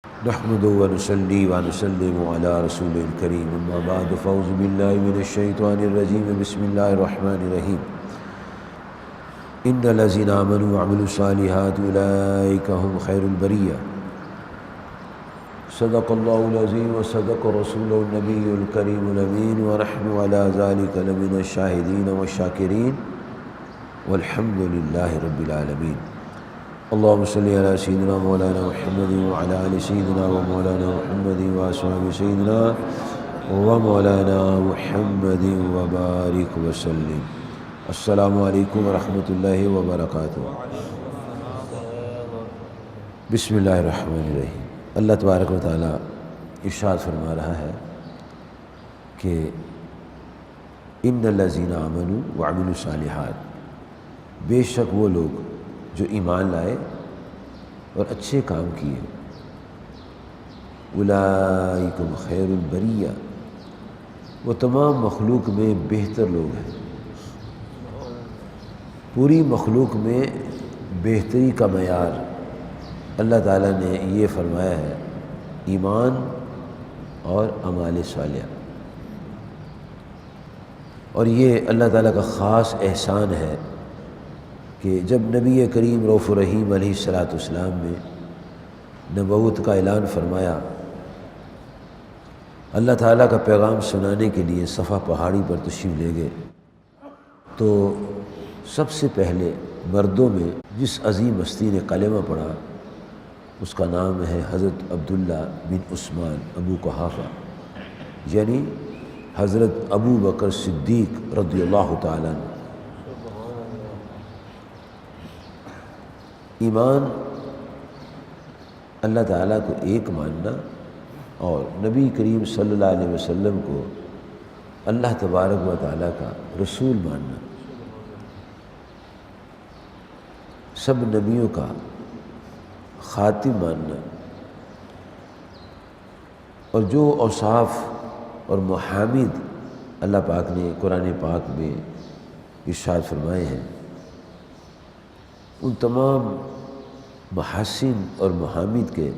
نحمده ونصلي ونسلم على رسول الكريم اما بعد فاعوذ بالله من الشيطان الرجيم بسم الله الرحمن الرحيم ان الذين آمنوا وعملوا الصالحات اولئك هم خير البرية صدق الله العظيم وصدق رسوله النبي الكريم الأمين ونحن على ذلك لمن الشاهدين والشاكرين والحمد لله رب العالمين اللهم صل على سيدنا مولانا محمد وعلى آل سيدنا ومولانا محمد وأصحاب سيدنا ومولانا محمد وبارك وسلم السلام علیکم ورحمۃ اللہ وبرکاتہ۔ بسم اللہ الرحمن الرحیم۔ اللہ تبارک و تعالیٰ ارشاد فرما رہا ہے کہ ان الذین آمنوا وعملوا الصالحات، بے شک وہ لوگ جو ایمان لائے اور اچھے کام کیے، اولئکم خیر البریہ، وہ تمام مخلوق میں بہتر لوگ ہیں۔ پوری مخلوق میں بہتری کا معیار اللہ تعالیٰ نے یہ فرمایا ہے، ایمان اور اعمال صالحہ، اور یہ اللہ تعالیٰ کا خاص احسان ہے کہ جب نبی کریم رؤوف الرحیم علیہ السلام نے نبوت کا اعلان فرمایا، اللہ تعالیٰ کا پیغام سنانے کے لیے صفا پہاڑی پر تشریف لے گئے، تو سب سے پہلے مردوں میں جس عظیم ہستی نے کلمہ پڑھا اس کا نام ہے حضرت عبداللہ بن عثمان ابو قحافہ، یعنی حضرت ابو بکر صدیق رضی اللہ تعالیٰ عنہ۔ ایمان اللہ تعالیٰ کو ایک ماننا اور نبی کریم صلی اللہ علیہ وسلم کو اللہ تبارک و تعالیٰ کا رسول ماننا، سب نبیوں کا خاتم ماننا، اور جو اوصاف اور محامد اللہ پاک نے قرآن پاک میں ارشاد فرمائے ہیں، ان تمام محاسن اور محامد کے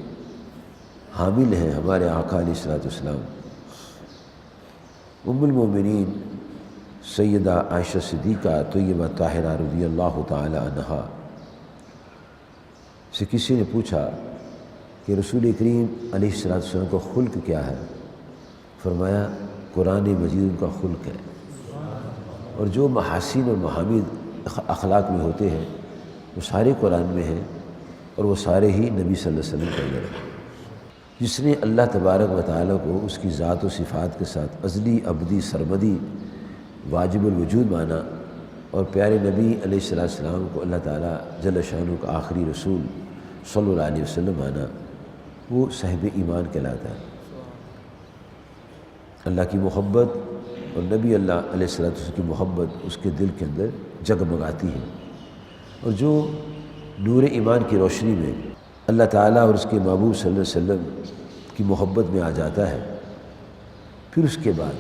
حامل ہیں ہمارے آقا علیہ السلام۔ ام المومنین سیدہ عائشہ صدیقہ طیبہ طاہرہ رضی اللہ تعالی عنہا سے کسی نے پوچھا کہ رسول کریم علیہ السلام کا خلق کیا ہے؟ فرمایا قرآن مجید ان کا خلق ہے، اور جو محاسن اور محامد اخلاق میں ہوتے ہیں وہ سارے قرآن میں ہیں، اور وہ سارے ہی نبی صلی اللہ علیہ وسلم کے اندر ہیں۔ جس نے اللہ تبارک و تعالیٰ کو اس کی ذات و صفات کے ساتھ ازلی ابدی سرمدی واجب الوجود مانا، اور پیارے نبی علیہ السلام کو اللہ تعالیٰ جل شانہ کا آخری رسول صلی اللہ علیہ وسلم مانا، وہ صاحب ایمان کہلاتا ہے۔ اللہ کی محبت اور نبی اللہ علیہ السلام کی محبت اس کے دل کے اندر جگمگاتی ہے، اور جو نور ایمان کی روشنی میں اللہ تعالیٰ اور اس کے محبوب صلی اللہ علیہ وسلم کی محبت میں آ جاتا ہے، پھر اس کے بعد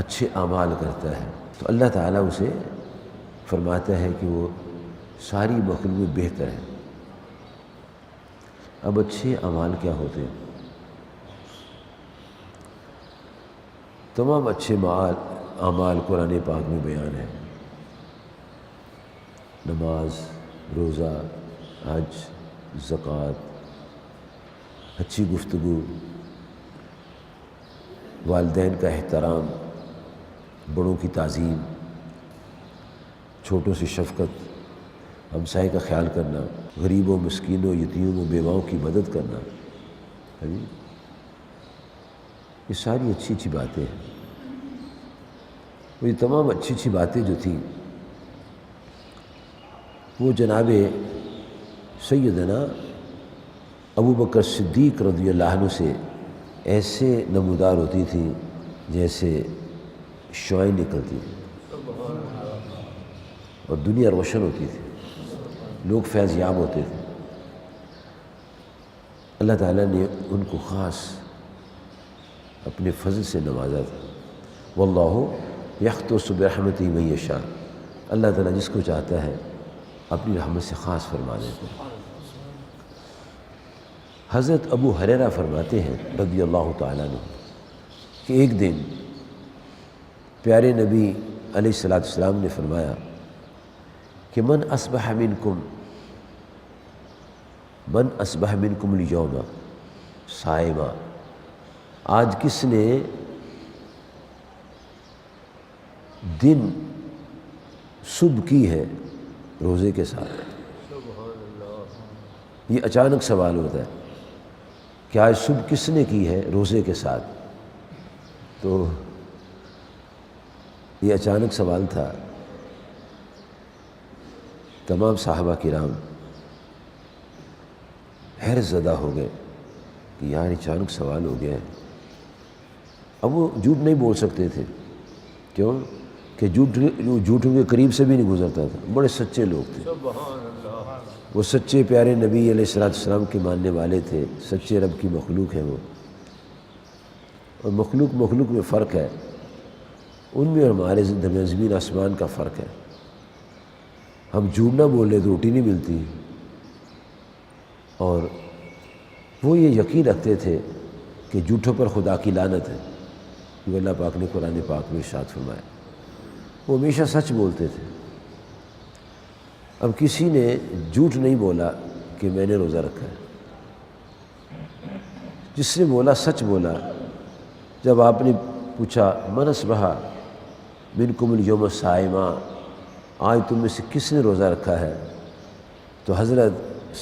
اچھے اعمال کرتا ہے تو اللہ تعالیٰ اسے فرماتا ہے کہ وہ ساری مخلوق میں بہتر ہے۔ اب اچھے اعمال کیا ہوتے ہیں؟ تمام اچھے اعمال قرآن پاک میں بیان ہے، نماز، روزہ، حج، زکوٰۃ، اچھی گفتگو، والدین کا احترام، بڑوں کی تعظیم، چھوٹوں سے شفقت، ہمسائے کا خیال کرنا، غریبوں، مسکینوں، یتیموں، بیواؤں کی مدد کرنا، یہ ساری اچھی اچھی باتیں ہیں۔ اور یہ تمام اچھی اچھی باتیں جو تھیں وہ جناب سیدنا ابو بکر صدیق رضی اللہ عنہ سے ایسے نمودار ہوتی تھی جیسے شعاعیں نکلتی تھیں، اور دنیا روشن ہوتی تھی، لوگ فیض یاب ہوتے تھے۔ اللہ تعالیٰ نے ان کو خاص اپنے فضل سے نوازا تھا۔ واللہ یختص برحمتہ من یشاء، اللہ تعالیٰ جس کو چاہتا ہے اپنی رحمت سے خاص فرما دیتے ہیں۔ حضرت ابو ہریرہ فرماتے ہیں رضی اللہ تعالیٰ عنہ کہ ایک دن پیارے نبی علیہ الصلوۃ والسلام نے فرمایا کہ من اصبح منکم اليوم صائما، آج کس نے دن صبح کی ہے روزے کے ساتھ؟ یہ اچانک سوال ہوتا ہے کہ آج صبح کس نے کی ہے روزے کے ساتھ؟ تو یہ اچانک سوال تھا، تمام صحابہ کرام حیرت زدہ ہو گئے کہ یار اچانک سوال ہو گیا ہے۔ اب وہ جھوٹ نہیں بول سکتے تھے، کیوں کہ جھوٹوں کے قریب سے بھی نہیں گزرتا تھا، بڑے سچے لوگ تھے، وہ سچے پیارے نبی علیہ الصلوۃ والسلام کے ماننے والے تھے، سچے رب کی مخلوق ہے وہ، اور مخلوق میں فرق ہے، ان میں اور ہمارے درمیان زمین آسمان کا فرق ہے۔ ہم جھوٹ نہ بولے تو روٹی نہیں ملتی، اور وہ یہ یقین رکھتے تھے کہ جھوٹوں پر خدا کی لعنت ہے، جو اللہ پاک نے قرآن پاک میں ارشاد فرمایا۔ وہ ہمیشہ سچ بولتے تھے۔ اب کسی نے جھوٹ نہیں بولا کہ میں نے روزہ رکھا ہے، جس نے بولا سچ بولا۔ جب آپ نے پوچھا من اصبح منکم اليوم صائما، آج تم میں سے کس نے روزہ رکھا ہے، تو حضرت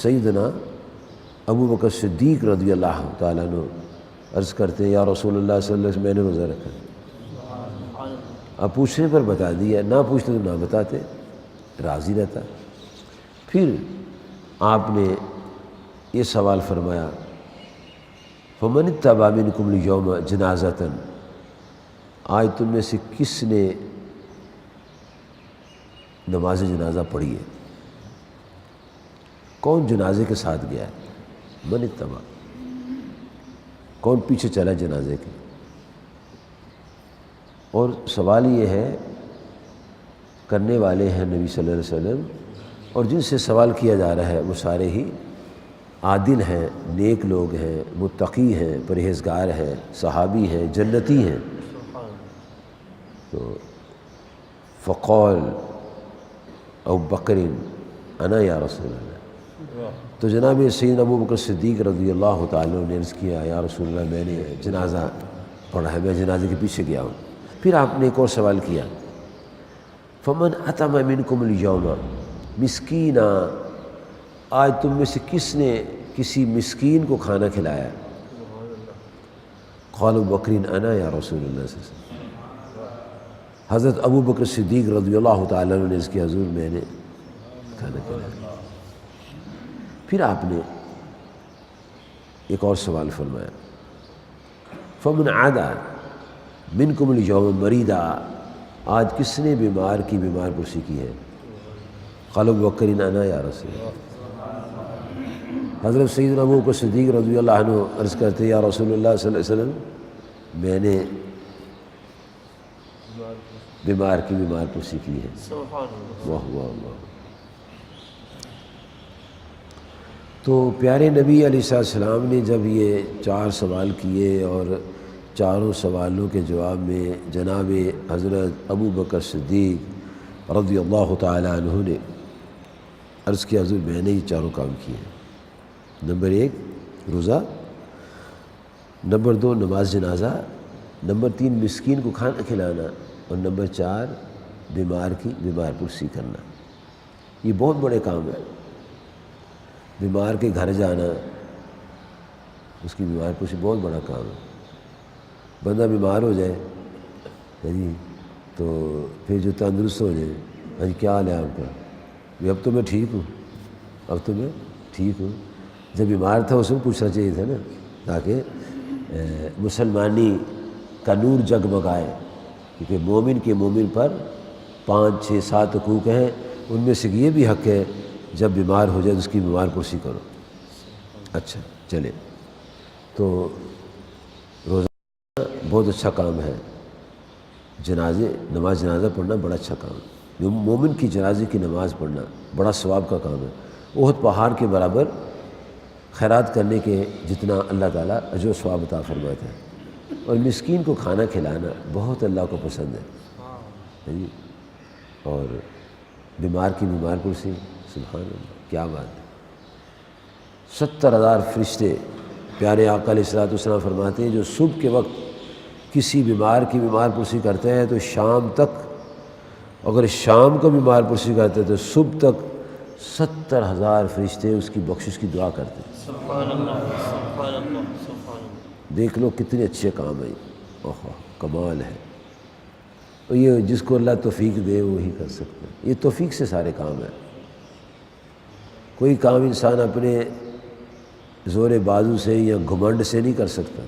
سیدنا ابو بکر صدیق رضی اللہ تعالیٰ عنہ عرض کرتے ہیں یا رسول اللہ صلی اللہ علیہ وسلم میں نے روزہ رکھا ہے۔ اب پوچھنے پر بتا دیا، نہ پوچھتے تو نہ بتاتے، راضی رہتا۔ پھر آپ نے یہ سوال فرمایا فمن اتبع منکم اليوم جنازۃ، آج تم میں سے کس نے نماز جنازہ پڑھی ہے؟ کون جنازے کے ساتھ گیا ہے؟ من اتبع، کون پیچھے چلا جنازے کے؟ اور سوال یہ ہے، کرنے والے ہیں نبی صلی اللہ علیہ وسلم، اور جن سے سوال کیا جا رہا ہے وہ سارے ہی عادل ہیں، نیک لوگ ہیں، متقی ہیں، پرہیزگار ہیں، صحابی ہیں، جنتی ہیں۔ تو فقال ابو بکر انا یا رسول اللہ، تو جناب سیدنا ابو بکر صدیق رضی اللہ تعالیٰ نے عرض کیا یا رسول اللہ میں نے جنازہ پڑھا ہے، میں جنازے کے پیچھے گیا ہوں۔ پھر آپ نے ایک اور سوال کیا فمن اطعم منکم اليوم مسکینا، آج تم میں سے کس نے کسی مسکین کو کھانا کھلایا؟ قال ابو بکر انا یا رسول اللہ صلی اللہ علیہ وسلم، حضرت ابو بکر صدیق رضی اللہ تعالیٰ نے اس کے حضور میں نے کھانا کھلایا۔ پھر آپ نے ایک اور سوال فرمایا فمن عاد منکم اليوم مریضا، آج کس نے بیمار پرسی کی ہے؟ قال ابو بکر انا یا رسول اللہ، حضرت سیدنا ابو بکر صدیق رضی اللہ عنہ عرض کرتے یا رسول اللہ صلی اللہ علیہ وسلم میں نے بیمار پرسی کی ہے۔ واہ واہ واہ۔ تو پیارے نبی علیہ السلام نے جب یہ 4 سوال کیے اور چاروں سوالوں کے جواب میں جناب حضرت ابو بکر صدیق رضی اللہ تعالی عنہ نے عرض کیا حضور میں نے یہ چاروں کام کیے ہیں، نمبر 1 روزہ، نمبر 2 نماز جنازہ، نمبر 3 مسکین کو کھانا کھلانا، اور نمبر 4 بیمار پرسی کرنا۔ یہ بہت بڑے کام ہے، بیمار کے گھر جانا، اس کی بیمار پرسی بہت بڑا کام ہے۔ بندہ بیمار ہو جائے جی تو پھر جو تندرست ہو جائے، ہاں جی کیا حال ہے آپ کا؟ اب تو میں ٹھیک ہوں، جب بیمار تھا اس میں پوچھنا چاہیے تھا نا، تاکہ مسلمانی کا نور جگمگائے، کیونکہ مومن پر 5 6 7 حقوق ہیں، ان میں سے یہ بھی حق ہے جب بیمار ہو جائے تو اس کی بیمار پرسی کرو۔ اچھا چلے، تو روزہ بہت اچھا کام ہے، نماز جنازہ پڑھنا بڑا اچھا کام ہے، مومن کی جنازے کی نماز پڑھنا بڑا ثواب کا کام ہے، احد پہاڑ کے برابر خیرات کرنے کے جتنا اللہ تعالیٰ اجر و ثواب عطا فرماتا ہے، اور مسکین کو کھانا کھلانا بہت اللہ کو پسند ہے جی، اور بیمار کی بیمار کرسی، سبحان اللہ، کیا بات ہے۔ 70,000 فرشتے پیارے آقا علیہ الصلوۃ والسلام فرماتے ہیں جو صبح کے وقت کسی بیمار کی بیمار پرسی کرتے ہیں تو شام تک، اگر شام کو بیمار پرسی کرتے ہیں تو صبح تک 70,000 فرشتے اس کی بخشش کی دعا کرتے ہیں۔ سبحان اللہ، سبحان اللہ، سبحان اللہ۔ دیکھ لو کتنے اچھے کام ہیں، اوہ کمال ہے۔ اور یہ جس کو اللہ توفیق دے وہی کر سکتا ہے، یہ توفیق سے سارے کام ہیں۔ کوئی کام انسان اپنے زور بازو سے یا گھمنڈ سے نہیں کر سکتا،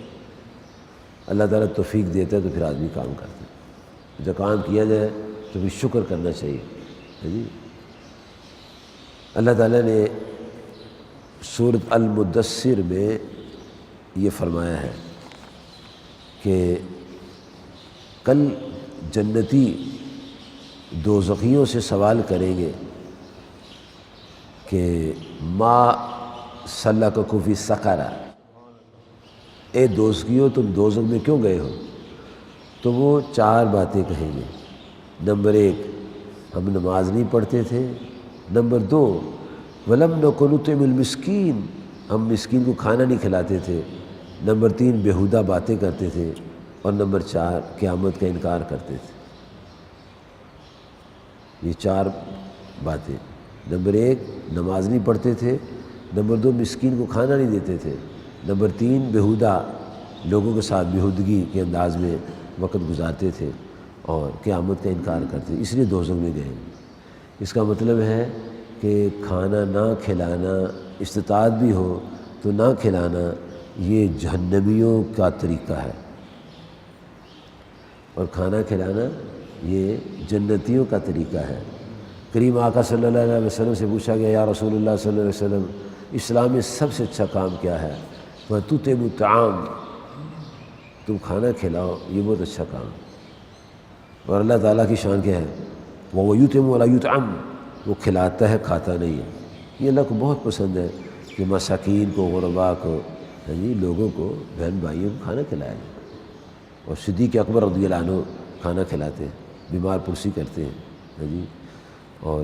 اللہ تعالیٰ توفیق دیتا ہے تو پھر آدمی کام کرتا ہے۔ جب کام کیا جائے تو پھر شکر کرنا چاہیے جی۔ اللہ تعالیٰ نے سورۃ المدثر میں یہ فرمایا ہے کہ کل جنتی دوزخیوں سے سوال کریں گے کہ ما سلککم فی سقر، اے دوزخیوں تم دوزخ میں کیوں گئے ہو؟ تو وہ 4 باتیں کہیں گے۔ نمبر 1 ہم نماز نہیں پڑھتے تھے، نمبر 2 ولم نکن نطعم المسکین، ہم مسکین کو کھانا نہیں کھلاتے تھے، نمبر 3 بیہودہ باتیں کرتے تھے، اور نمبر 4 قیامت کا انکار کرتے تھے۔ یہ 4 باتیں، نمبر 1 نماز نہیں پڑھتے تھے، نمبر 2 مسکین کو کھانا نہیں دیتے تھے، نمبر 3 بیہودہ لوگوں کے ساتھ بیہودگی کے انداز میں وقت گزارتے تھے، اور قیامت کا انکار کرتے تھے، اس لیے دوزخ میں گئے۔ اس کا مطلب ہے کہ کھانا نہ کھلانا، استطاعت بھی ہو تو نہ کھلانا، یہ جہنمیوں کا طریقہ ہے، اور کھانا کھلانا یہ جنتیوں کا طریقہ ہے۔ کریم آقا صلی اللہ علیہ وسلم سے پوچھا گیا، یا رسول اللہ صلی اللہ علیہ وسلم اسلام میں سب سے اچھا کام کیا ہے؟ وَتُطْعِمُ الطَّعَامَ، تم کھانا کھلاؤ، یہ بہت اچھا کام ہے۔ اور اللہ تعالیٰ کی شان کیا ہے؟ وَيُطْعِمُ وَلَا يُطْعَمُ، وہ کھلاتا ہے کھاتا نہیں ہے۔ یہ اللہ کو بہت پسند ہے کہ مساکین کو، غرباء کو، جی لوگوں کو، بہن بھائیوں کو کھانا کھلایا جائے۔ اور صدیق اکبر رضی اللہ عنہ کھانا کھلاتے ہیں، بیمار پرسی کرتے ہیں جی، اور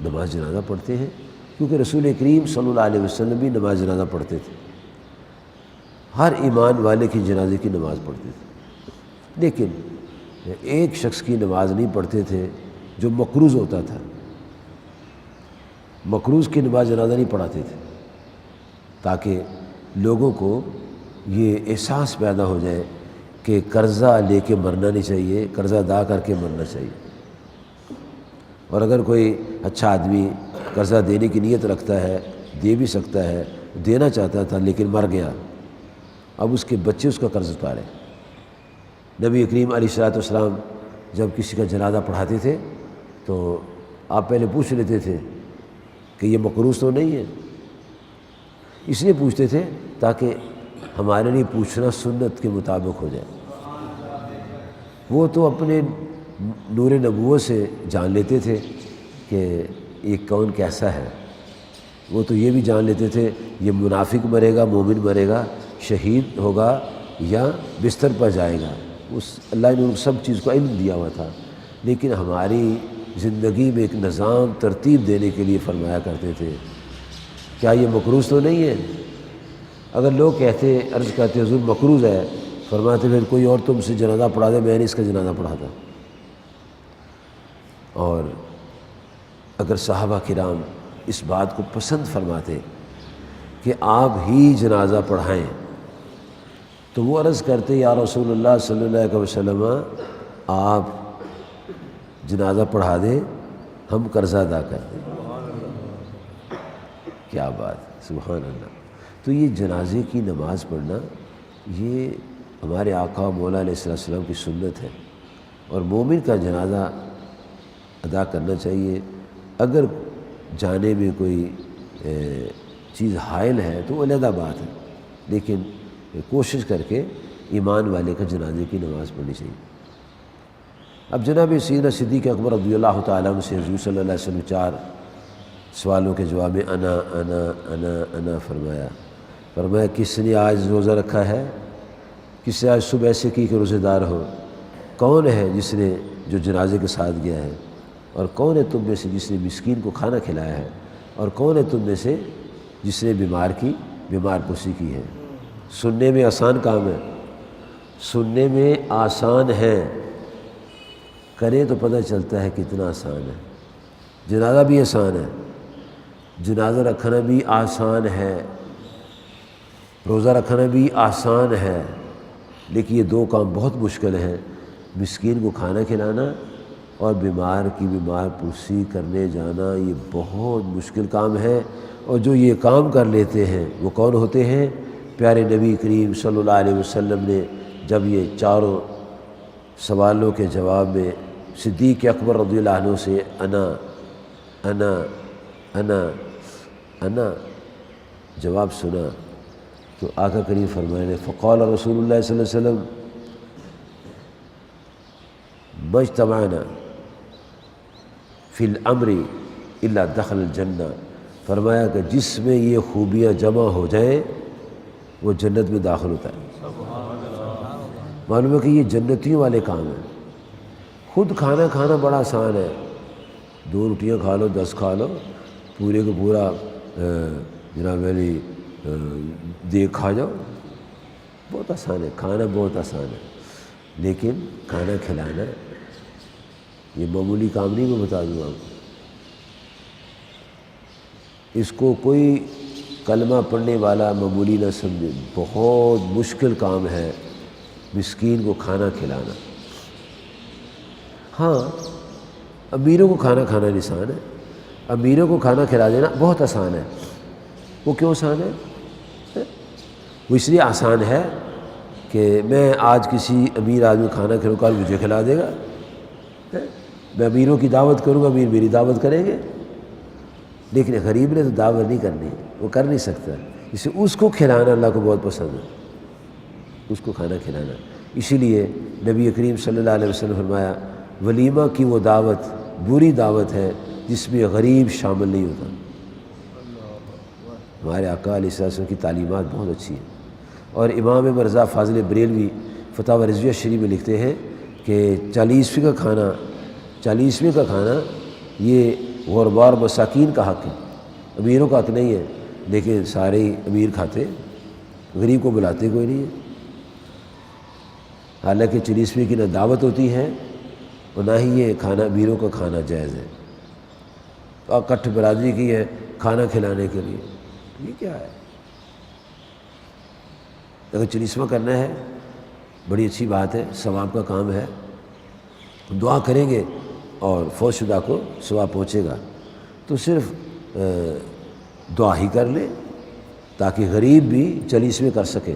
نماز جنازہ پڑھتے ہیں، کیونکہ رسول کریم صلی اللہ علیہ وسلم بھی نماز جنازہ پڑھتے تھے، ہر ایمان والے کی جنازے کی نماز پڑھتے تھے۔ لیکن ایک شخص کی نماز نہیں پڑھتے تھے جو مقروض ہوتا تھا، مقروض کی نماز جنازہ نہیں پڑھاتے تھے، تاکہ لوگوں کو یہ احساس پیدا ہو جائے کہ قرضہ لے کے مرنا نہیں چاہیے، قرضہ ادا کر کے مرنا چاہیے۔ اور اگر کوئی اچھا آدمی قرضہ دینے کی نیت رکھتا ہے، دے بھی سکتا ہے، دینا چاہتا تھا لیکن مر گیا، اب اس کے بچے اس کا قرض اتارے۔ نبی کریم علیہ الصلوۃ والسلام جب کسی کا جنازہ پڑھاتے تھے تو آپ پہلے پوچھ لیتے تھے کہ یہ مقروض تو نہیں ہے، اس لیے پوچھتے تھے تاکہ ہمارے لیے پوچھنا سنت کے مطابق ہو جائے۔ وہ تو اپنے نور نبوت سے جان لیتے تھے کہ یہ کون کیسا ہے، وہ تو یہ بھی جان لیتے تھے یہ منافق مرے گا، مومن مرے گا، شہید ہوگا یا بستر پر جائے گا، اس اللہ نے ان سب چیز کو علم دیا ہوا تھا۔ لیکن ہماری زندگی میں ایک نظام ترتیب دینے کے لیے فرمایا کرتے تھے کیا یہ مقروض تو نہیں ہے؟ اگر لوگ کہتے، عرض کرتے حضور مقروض ہے، فرماتے پھر کوئی اور تم سے جنازہ پڑھا دے، میں نے اس کا جنازہ پڑھا تھا۔ اور اگر صحابہ کرام اس بات کو پسند فرماتے کہ آپ ہی جنازہ پڑھائیں تو وہ عرض کرتے یا رسول اللہ صلی اللہ علیہ وسلم آپ جنازہ پڑھا دیں، ہم قرضہ ادا کر دیں۔ کیا بات، سبحان اللہ۔ تو یہ جنازے کی نماز پڑھنا یہ ہمارے آقا مولا علیہ السلام کی سنت ہے، اور مومن کا جنازہ ادا کرنا چاہیے۔ اگر جانے میں کوئی چیز حائل ہے تو وہ علیحدہ بات ہے، لیکن کوشش کر کے ایمان والے کا جنازے کی نماز پڑھنی چاہیے۔ اب جناب سیدنا صدیق اکبر رضی اللہ تعالیٰ عنہ سے حضور صلی اللہ علیہ وسلم سوالوں کے جواب میں انا انا انا انا فرمایا کس نے آج روزہ رکھا ہے؟ کس نے آج صبح ایسے کی کہ روزے دار ہو؟ کون ہے جس نے جو جنازے کے ساتھ گیا ہے؟ اور کون ہے تم میں سے جس نے مسکین کو کھانا کھلایا ہے؟ اور کون ہے تم میں سے جس نے بیمار پرسی کی ہے؟ سننے میں آسان کام ہے، سننے میں آسان ہے، کریں تو پتہ چلتا ہے کتنا آسان ہے۔ جنازہ بھی آسان ہے، جنازہ رکھنا بھی آسان ہے، روزہ رکھنا بھی آسان ہے، لیکن یہ دو کام بہت مشکل ہیں، مسکین کو کھانا کھلانا اور بیمار کی بیمار پرسی کرنے جانا، یہ بہت مشکل کام ہے۔ اور جو یہ کام کر لیتے ہیں وہ کون ہوتے ہیں؟ پیارے نبی کریم صلی اللہ علیہ وسلم نے جب یہ چاروں سوالوں کے جواب میں صدیق اکبر رضی اللہ عنہ سے انا انا انا انا جواب سنا تو آقا کریم فرمائے نے فقال رسول اللہ صلی اللہ علیہ وسلم مجتمعنا فی الامر الا دخل الجنہ، فرمایا کہ جس میں یہ خوبیاں جمع ہو جائیں وہ جنت میں داخل ہوتا ہے۔ معلوم ہے کہ یہ جنتیوں والے کام ہیں۔ خود کھانا کھانا بڑا آسان ہے، 2 روٹیاں کھا لو، 10 کھا لو، پورے کو پورا جناب علی دیکھ کھا جاؤ، بہت آسان ہے، کھانا بہت آسان ہے، لیکن کھانا کھلانا یہ معمولی کام نہیں، میں بتا دوں آپ کو۔ اس کو کوئی کلمہ پڑھنے والا معمولی نہ سمجھے، بہت مشکل کام ہے مسکین کو کھانا کھلانا۔ ہاں امیروں کو کھانا کھانا آسان ہے، امیروں کو کھانا کھلا دینا بہت آسان ہے۔ وہ کیوں آسان ہے؟ وہ اس لیے آسان ہے کہ میں آج کسی امیر آدمی کو کھانا کھلاؤں، کل مجھے کھلا دے گا۔ میں امیروں کی دعوت کروں گا، امیر میری دعوت کریں گے، لیکن غریب نے تو دعوت نہیں کرنی، وہ کر نہیں سکتا، اسے اس کو کھلانا اللہ کو بہت پسند ہے، اس کو کھانا کھلانا۔ اسی لیے نبی کریم صلی اللہ علیہ وسلم فرمایا ولیمہ کی وہ دعوت بری دعوت ہے جس میں غریب شامل نہیں ہوتا۔ ہمارے آقا علیہ السلام کی تعلیمات بہت اچھی ہیں، اور امام مرزا فاضل بریلوی فتاوی رضویہ شریف میں لکھتے ہیں کہ 40ویں کا کھانا یہ غربا اور مساکین کا حق ہے، امیروں کا حق نہیں ہے، لیکن سارے امیر کھاتے، غریب کو بلاتے کوئی نہیں ہے۔ حالانکہ 40ویں کی نہ دعوت ہوتی ہے اور نہ ہی یہ کھانا امیروں کا کھانا جائز ہے، تو اکٹھ برادری کی ہے کھانا کھلانے کے لیے، یہ کیا ہے؟ اگر 40واں کرنا ہے بڑی اچھی بات ہے، ثواب کا کام ہے، دعا کریں گے اور فوت شدہ کو ثواب پہنچے گا، تو صرف دعا ہی کر لے تاکہ غریب بھی 40ویں کر سکے۔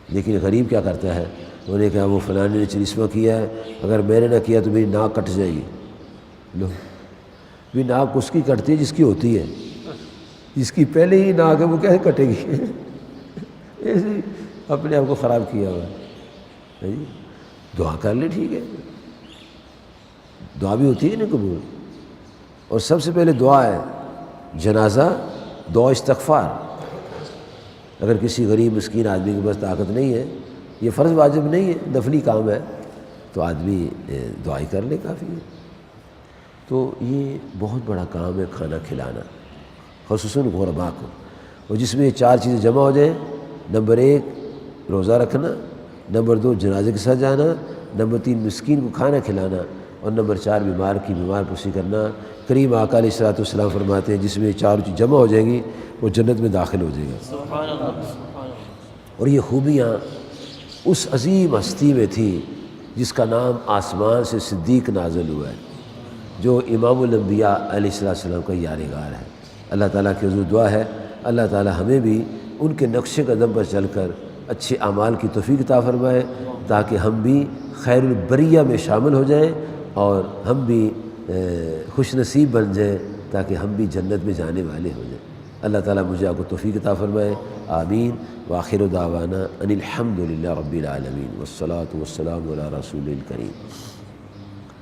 لیکن غریب کیا کرتا ہے؟ انہوں نے کہا وہ فلانے نے 40واں کیا ہے، اگر میں نے نہ کیا تو میری ناک کٹ جائے گی۔ لو بھی ناک اس کی کٹتی ہے جس کی ہوتی ہے، جس کی پہلے ہی ناک ہے وہ کیسے کٹے گی؟ ایسے اپنے آپ کو خراب کیا ہوا ہے۔ دعا کر لے، ٹھیک ہے، دعا بھی ہوتی ہے نا قبول، اور سب سے پہلے دعا ہے جنازہ، دعا استغفار۔ اگر کسی غریب مسکین آدمی کے پاس طاقت نہیں ہے، یہ فرض واجب نہیں ہے، نفلی کام ہے، تو آدمی دعا ہی کر لے، کافی ہے۔ تو یہ بہت بڑا کام ہے کھانا کھلانا، خصوصاً غربا کو، اور جس میں یہ 4 چیزیں جمع ہو جائیں، نمبر 1 روزہ رکھنا، نمبر 2 جنازے کے ساتھ جانا، نمبر 3 مسکین کو کھانا کھلانا، اور نمبر 4 بیمار کی بیمار پرسی کرنا۔ کریم آقا علیہ الصلوۃ والسلام فرماتے ہیں جس میں یہ 4 چیز جمع ہو جائیں گی وہ جنت میں داخل ہو جائے گا۔ سبحان اللہ سبحان اللہ۔ اور یہ خوبیاں اس عظیم ہستی میں تھی جس کا نام آسمان سے صدیق نازل ہوا ہے، جو امام الانبیاء علیہ السلام کا یادگار ہے۔ اللہ تعالیٰ کی حضور دعا ہے اللہ تعالیٰ ہمیں بھی ان کے نقش قدم پر چل کر اچھے اعمال کی توفیق عطا فرمائے، تاکہ ہم بھی خیر البریہ میں شامل ہو جائیں اور ہم بھی خوش نصیب بن جائیں، تاکہ ہم بھی جنت میں جانے والے ہو جائیں۔ اللہ تعالیٰ مجھے آپ کو توفیق عطا فرمائے، آمین۔ وآخر دعوانا ان الحمد للہ رب العالمین والصلاة والسلام علی رسول الکریم۔